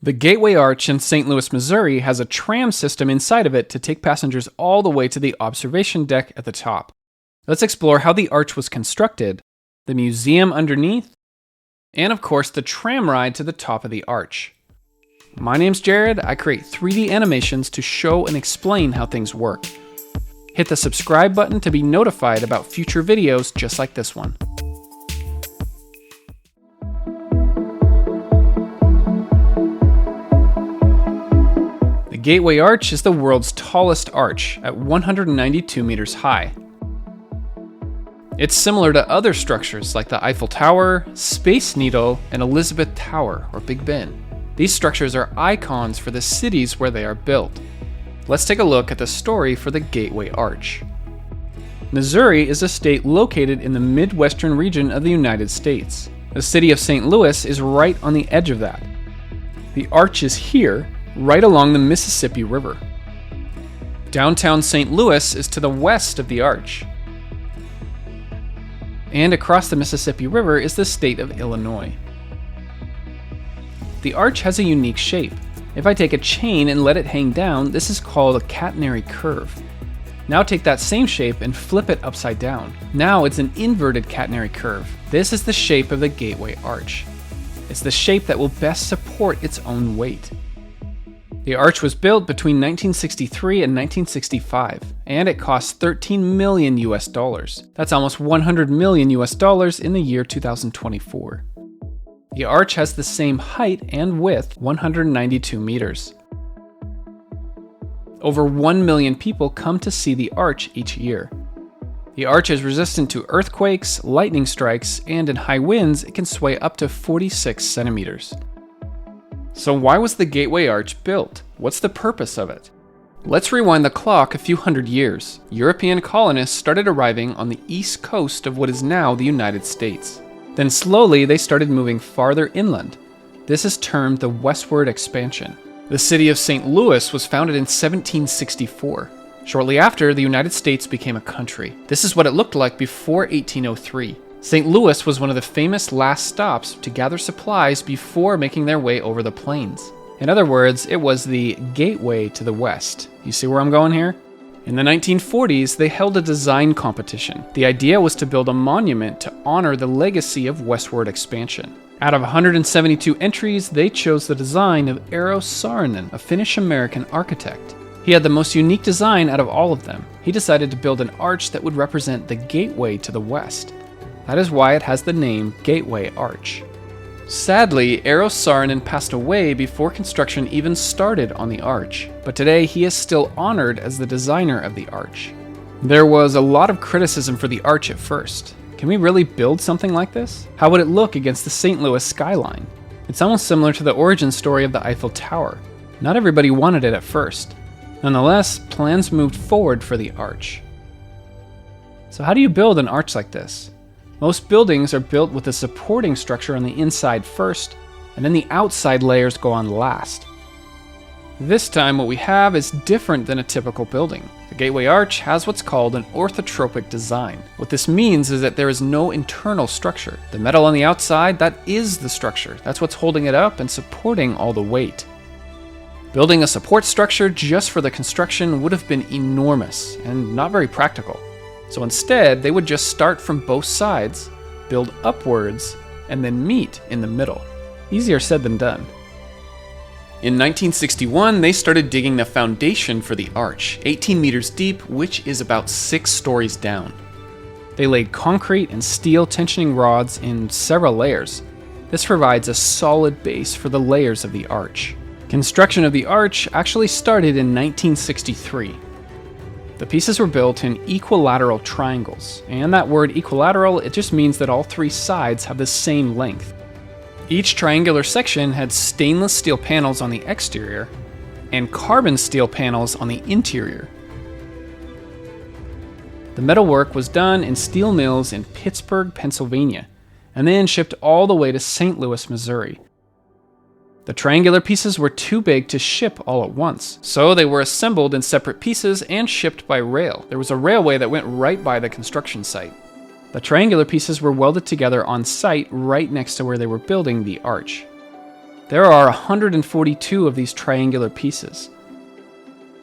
The Gateway Arch in St. Louis, Missouri has a tram system inside of it to take passengers all the way to the observation deck at the top. Let's explore how the arch was constructed, the museum underneath, and of course the tram ride to the top of the arch. My name's Jared. I create 3D animations to show and explain how things work. Hit the subscribe button to be notified about future videos just like this one. The Gateway Arch is the world's tallest arch at 192 meters high. It's similar to other structures like the Eiffel Tower, Space Needle, and Elizabeth Tower or Big Ben. These structures are icons for the cities where they are built. Let's take a look at the story for the Gateway Arch. Missouri is a state located in the Midwestern region of the United States. The city of St. Louis is right on the edge of that. The arch is here, right along the Mississippi River. Downtown St. Louis is to the west of the arch. And across the Mississippi River is the state of Illinois. The arch has a unique shape. If I take a chain and let it hang down, this is called a catenary curve. Now take that same shape and flip it upside down. Now it's an inverted catenary curve. This is the shape of the Gateway Arch. It's the shape that will best support its own weight. The arch was built between 1963 and 1965, and it cost $13 million US. That's almost $100 million US in the year 2024. The arch has the same height and width, 192 meters. Over 1 million people come to see the arch each year. The arch is resistant to earthquakes, lightning strikes, and in high winds, it can sway up to 46 centimeters. So why was the Gateway Arch built? What's the purpose of it? Let's rewind the clock a few hundred years. European colonists started arriving on the east coast of what is now the United States. Then slowly they started moving farther inland. This is termed the westward expansion. The city of St. Louis was founded in 1764. Shortly after, the United States became a country. This is what it looked like before 1803. St. Louis was one of the famous last stops to gather supplies before making their way over the plains. In other words, it was the gateway to the west. You see where I'm going here? In the 1940s, they held a design competition. The idea was to build a monument to honor the legacy of westward expansion. Out of 172 entries, they chose the design of Eero Saarinen, a Finnish-American architect. He had the most unique design out of all of them. He decided to build an arch that would represent the gateway to the west. That is why it has the name Gateway Arch. Sadly, Eero Saarinen passed away before construction even started on the arch, but today he is still honored as the designer of the arch. There was a lot of criticism for the arch at first. Can we really build something like this? How would it look against the St. Louis skyline? It's almost similar to the origin story of the Eiffel Tower. Not everybody wanted it at first. Nonetheless, plans moved forward for the arch. So how do you build an arch like this? Most buildings are built with a supporting structure on the inside first, and then the outside layers go on last. This time what we have is different than a typical building. The Gateway Arch has what's called an orthotropic design. What this means is that there is no internal structure. The metal on the outside, that is the structure. That's what's holding it up and supporting all the weight. Building a support structure just for the construction would have been enormous and not very practical. So instead, they would just start from both sides, build upwards, and then meet in the middle. Easier said than done. In 1961, they started digging the foundation for the arch, 18 meters deep, which is about 6 stories down. They laid concrete and steel tensioning rods in several layers. This provides a solid base for the layers of the arch. Construction of the arch actually started in 1963. The pieces were built in equilateral triangles, and that word equilateral, it just means that all 3 sides have the same length. Each triangular section had stainless steel panels on the exterior and carbon steel panels on the interior. The metalwork was done in steel mills in Pittsburgh, Pennsylvania, and then shipped all the way to St. Louis, Missouri. The triangular pieces were too big to ship all at once, so they were assembled in separate pieces and shipped by rail. There was a railway that went right by the construction site. The triangular pieces were welded together on site right next to where they were building the arch. There are 142 of these triangular pieces.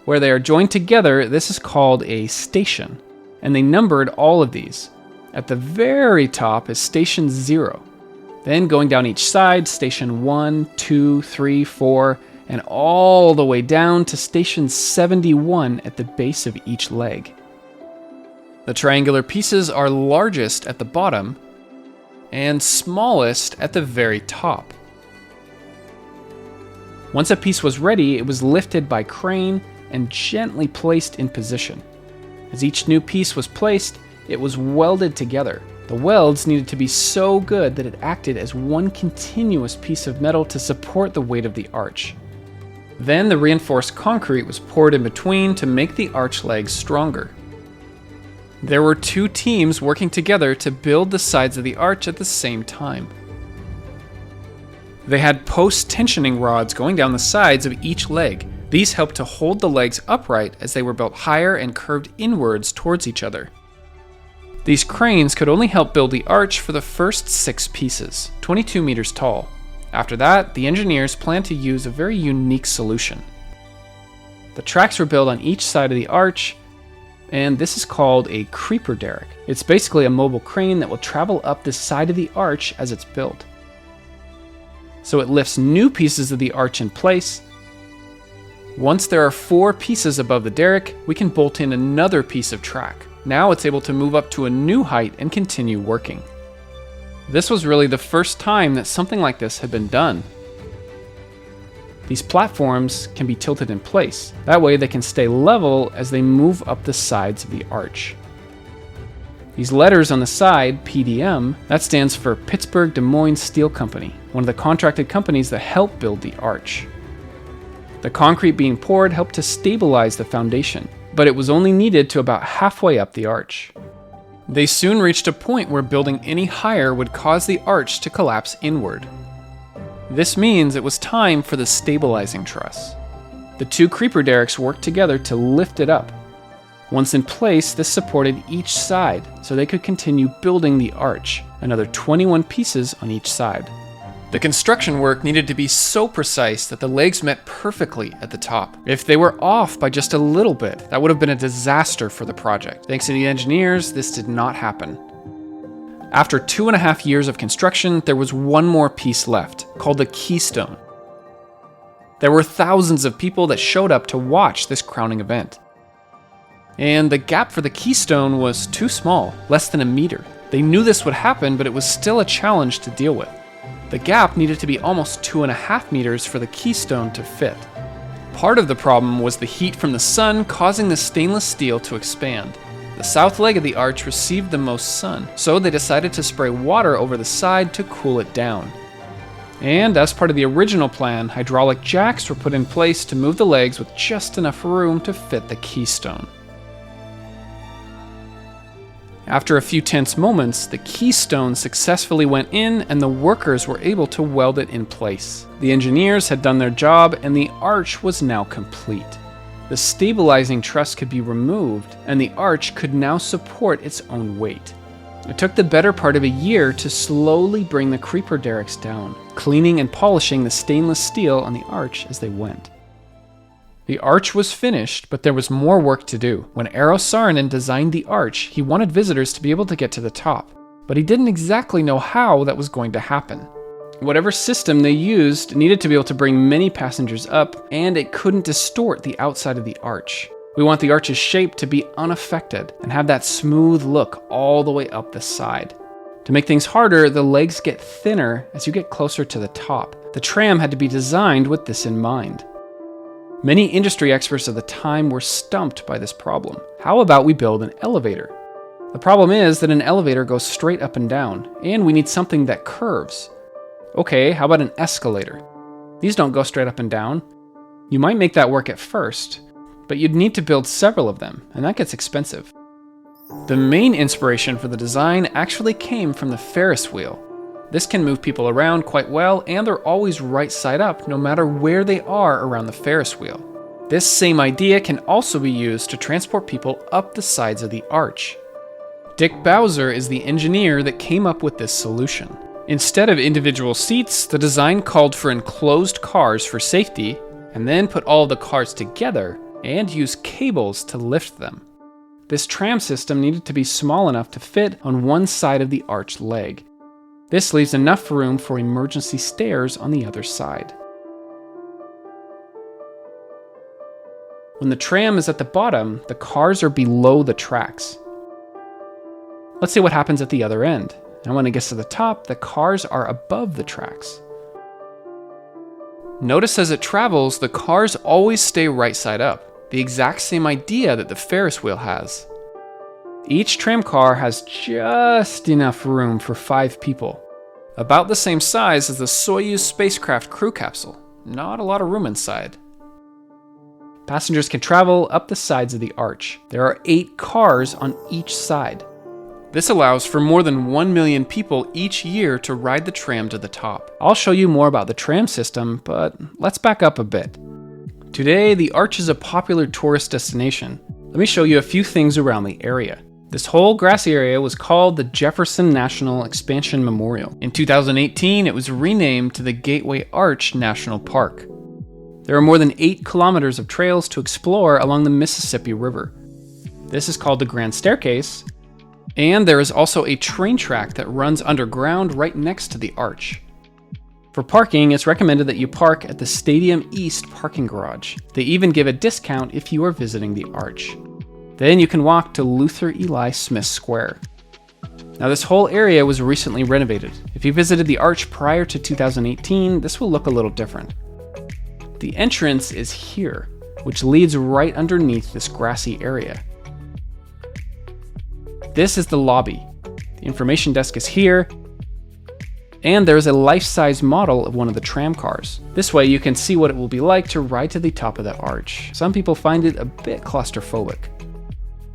Where they are joined together, this is called a station, and they numbered all of these. At the very top is station 0. Then going down each side, station 1, 2, 3, 4, and all the way down to station 71 at the base of each leg. The triangular pieces are largest at the bottom and smallest at the very top. Once a piece was ready, it was lifted by crane and gently placed in position. As each new piece was placed, it was welded together. The welds needed to be so good that it acted as one continuous piece of metal to support the weight of the arch. Then the reinforced concrete was poured in between to make the arch legs stronger. There were 2 teams working together to build the sides of the arch at the same time. They had post-tensioning rods going down the sides of each leg. These helped to hold the legs upright as they were built higher and curved inwards towards each other. These cranes could only help build the arch for the first 6 pieces, 22 meters tall. After that, the engineers planned to use a very unique solution. The tracks were built on each side of the arch, and this is called a creeper derrick. It's basically a mobile crane that will travel up the side of the arch as it's built. So it lifts new pieces of the arch in place. Once there are 4 pieces above the derrick, we can bolt in another piece of track. Now it's able to move up to a new height and continue working. This was really the first time that something like this had been done. These platforms can be tilted in place. That way they can stay level as they move up the sides of the arch. These letters on the side, PDM, that stands for Pittsburgh Des Moines Steel Company, one of the contracted companies that helped build the arch. The concrete being poured helped to stabilize the foundation, but it was only needed to about halfway up the arch. They soon reached a point where building any higher would cause the arch to collapse inward. This means it was time for the stabilizing truss. The 2 creeper derricks worked together to lift it up. Once in place, this supported each side, so they could continue building the arch, another 21 pieces on each side. The construction work needed to be so precise that the legs met perfectly at the top. If they were off by just a little bit, that would have been a disaster for the project. Thanks to the engineers, this did not happen. After 2.5 years of construction, there was one more piece left, called the keystone. There were thousands of people that showed up to watch this crowning event. And the gap for the keystone was too small, less than a meter. They knew this would happen, but it was still a challenge to deal with. The gap needed to be almost 2.5 meters for the keystone to fit. Part of the problem was the heat from the sun causing the stainless steel to expand. The south leg of the arch received the most sun, so they decided to spray water over the side to cool it down. And as part of the original plan, hydraulic jacks were put in place to move the legs with just enough room to fit the keystone. After a few tense moments, the keystone successfully went in and the workers were able to weld it in place. The engineers had done their job and the arch was now complete. The stabilizing truss could be removed and the arch could now support its own weight. It took the better part of a year to slowly bring the creeper derricks down, cleaning and polishing the stainless steel on the arch as they went. The arch was finished, but there was more work to do. When Eero Saarinen designed the arch, he wanted visitors to be able to get to the top, but he didn't exactly know how that was going to happen. Whatever system they used needed to be able to bring many passengers up, and it couldn't distort the outside of the arch. We want the arch's shape to be unaffected and have that smooth look all the way up the side. To make things harder, the legs get thinner as you get closer to the top. The tram had to be designed with this in mind. Many industry experts of the time were stumped by this problem. How about we build an elevator? The problem is that an elevator goes straight up and down, and we need something that curves. Okay, how about an escalator? These don't go straight up and down. You might make that work at first, but you'd need to build several of them, and that gets expensive. The main inspiration for the design actually came from the Ferris wheel. This can move people around quite well, and they're always right side up no matter where they are around the Ferris wheel. This same idea can also be used to transport people up the sides of the arch. Dick Bowser is the engineer that came up with this solution. Instead of individual seats, the design called for enclosed cars for safety, and then put all the cars together and use cables to lift them. This tram system needed to be small enough to fit on one side of the arch leg. This leaves enough room for emergency stairs on the other side. When the tram is at the bottom, the cars are below the tracks. Let's see what happens at the other end. And when it gets to the top, the cars are above the tracks. Notice as it travels, the cars always stay right side up, the exact same idea that the Ferris wheel has. Each tram car has just enough room for 5 people, about the same size as the Soyuz spacecraft crew capsule. Not a lot of room inside. Passengers can travel up the sides of the arch. There are 8 cars on each side. This allows for more than 1 million people each year to ride the tram to the top. I'll show you more about the tram system, but let's back up a bit. Today, the arch is a popular tourist destination. Let me show you a few things around the area. This whole grassy area was called the Jefferson National Expansion Memorial. In 2018, it was renamed to the Gateway Arch National Park. There are more than 8 kilometers of trails to explore along the Mississippi River. This is called the Grand Staircase, and there is also a train track that runs underground right next to the arch. For parking, it's recommended that you park at the Stadium East parking garage. They even give a discount if you are visiting the arch. Then you can walk to Luther Eli Smith Square. Now this whole area was recently renovated. If you visited the arch prior to 2018, this will look a little different. The entrance is here, which leads right underneath this grassy area. This is the lobby. The information desk is here, and there is a life-size model of one of the tram cars. This way you can see what it will be like to ride to the top of the arch. Some people find it a bit claustrophobic.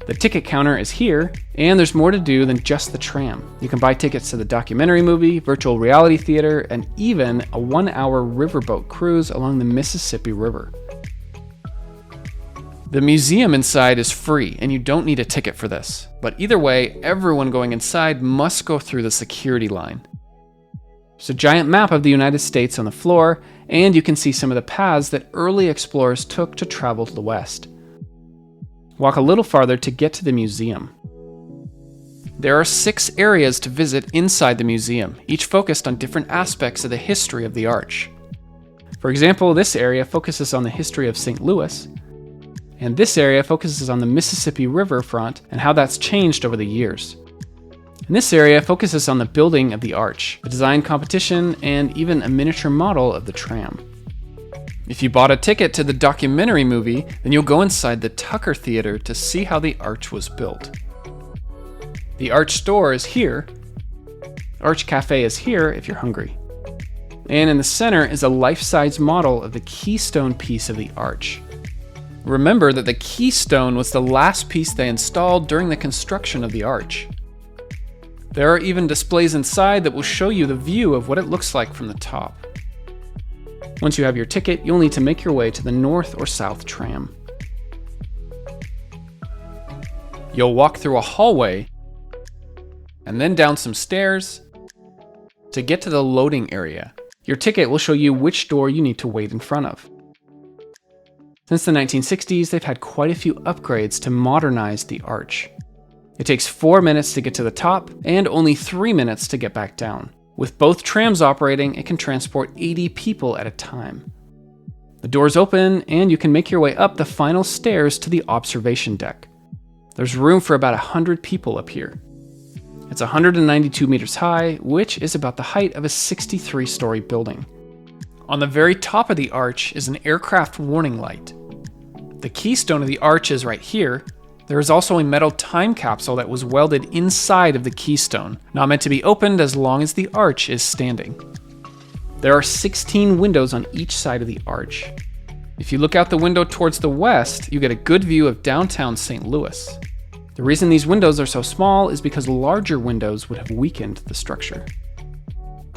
The ticket counter is here, and there's more to do than just the tram. You can buy tickets to the documentary movie, virtual reality theater, and even a 1-hour riverboat cruise along the Mississippi River. The museum inside is free, and you don't need a ticket for this. But either way, everyone going inside must go through the security line. There's a giant map of the United States on the floor, and you can see some of the paths that early explorers took to travel to the west. Walk a little farther to get to the museum. There are 6 areas to visit inside the museum, each focused on different aspects of the history of the arch. For example, this area focuses on the history of St. Louis, and this area focuses on the Mississippi River front and how that's changed over the years. And this area focuses on the building of the arch, a design competition, and even a miniature model of the tram. If you bought a ticket to the documentary movie, then you'll go inside the Tucker Theater to see how the arch was built. The Arch store is here. Arch Cafe is here if you're hungry. And in the center is a life-size model of the keystone piece of the arch. Remember that the keystone was the last piece they installed during the construction of the arch. There are even displays inside that will show you the view of what it looks like from the top. Once you have your ticket, you'll need to make your way to the north or south tram. You'll walk through a hallway and then down some stairs to get to the loading area. Your ticket will show you which door you need to wait in front of. Since the 1960s, they've had quite a few upgrades to modernize the arch. It takes 4 minutes to get to the top and only 3 minutes to get back down. With both trams operating, it can transport 80 people at a time. The doors open and you can make your way up the final stairs to the observation deck. There's room for about 100 people up here. It's 192 meters high, which is about the height of a 63-story building. On the very top of the arch is an aircraft warning light. The keystone of the arch is right here. There is also a metal time capsule that was welded inside of the keystone, not meant to be opened as long as the arch is standing. There are 16 windows on each side of the arch. If you look out the window towards the west, you get a good view of downtown St. Louis. The reason these windows are so small is because larger windows would have weakened the structure.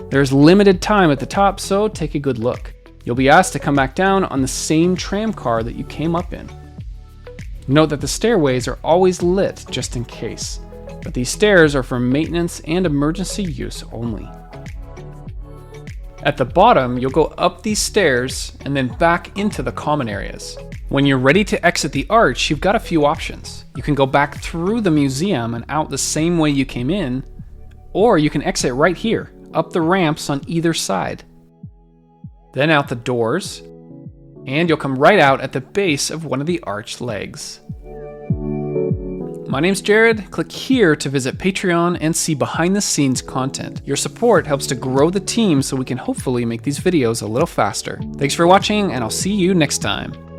There's limited time at the top, so take a good look. You'll be asked to come back down on the same tram car that you came up in. Note that the stairways are always lit just in case, but these stairs are for maintenance and emergency use only. At the bottom, you'll go up these stairs and then back into the common areas. When you're ready to exit the arch, you've got a few options. You can go back through the museum and out the same way you came in, or you can exit right here, up the ramps on either side. Then out the doors, and you'll come right out at the base of one of the arch legs. My name's Jared. Click here to visit Patreon and see behind the scenes content. Your support helps to grow the team so we can hopefully make these videos a little faster. Thanks for watching, and I'll see you next time.